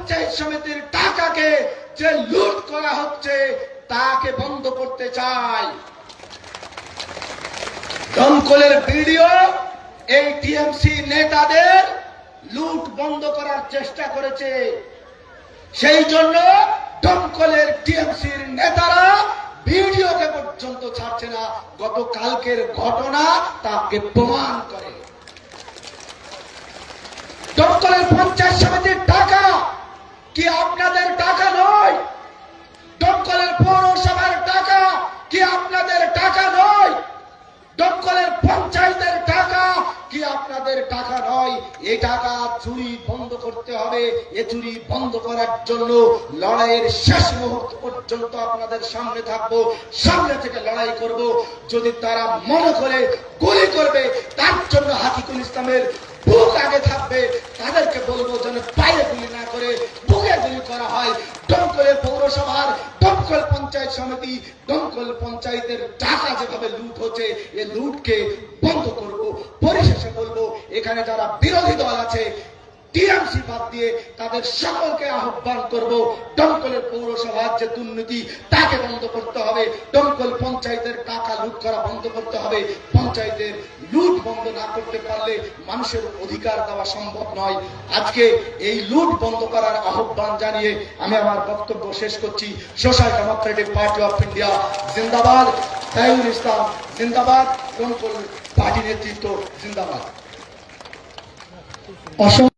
পঞ্চায়েত সমিতির টাকাকে যে লুট করা হচ্ছে তাকে বন্ধ করতে চাই। দমকলের ভিডিও এই টিএমসি নেতাদের লুট বন্ধ করার চেষ্টা করেছে, সেই জন্য দমকলের টিএমসির নেতারা ভিডিওকে পর্যন্ত ছাড়ছে না। গতকালকের ঘটনা তাকে প্রমাণ করে। দমকলের পঞ্চায়েত সমিতির টাকা কি আপনাদের টাকা নয়? দমকলের পৌরসভার টাকা কি আপনাদের টাকা নয়? দমকলের পঞ্চায়েতের টাকা কি আপনাদের টাকা নয়? এই টাকা চুরি বন্ধ করতে হবে। এ চুরি বন্ধ করার জন্য লড়াইয়ের শেষ মুহূর্ত পর্যন্ত আপনাদের সামনে থাকবো, সামনে থেকে লড়াই করব। যদি তারা মনে করে গুলি করবে, তার জন্য হাকিকুল ইসলামের বুক আগে থাকবে। তাদেরকে বলবো যেন পায়ে গুলি না করে বুকে গুলি করা হয়। দমকলের পৌরসভার, দমকল পঞ্চায়েত সমিতি, দমকল পঞ্চায়েতের টাকা যেভাবে লুট হচ্ছে, এই লুটকে বন্ধ করব। পরিশেষে বলবো, এখানে যারা বিরোধী দল আছে টিএমসি বাদ দিয়ে তাদের সকলকে আহ্বান করব, দমকলের পৌরসভার যে দুর্নীতি তাকে বন্ধ করতে হবে। দমকল পঞ্চায়েতের টাকা লুট করা বন্ধ করতে হবে। পঞ্চায়েতের লুট বন্ধ না করতে পারলে মানুষের অধিকার দেওয়া সম্ভব নয়। আজকে এই লুট বন্ধ করার আহ্বান জানিয়ে আমি আমার বক্তব্য শেষ করছি। Social Democratic party of India জিন্দাবাদ, তাইউল ইসলাম জিন্দাবাদ, দমকল পার্টি নেতৃত্ব জিন্দাবাদ।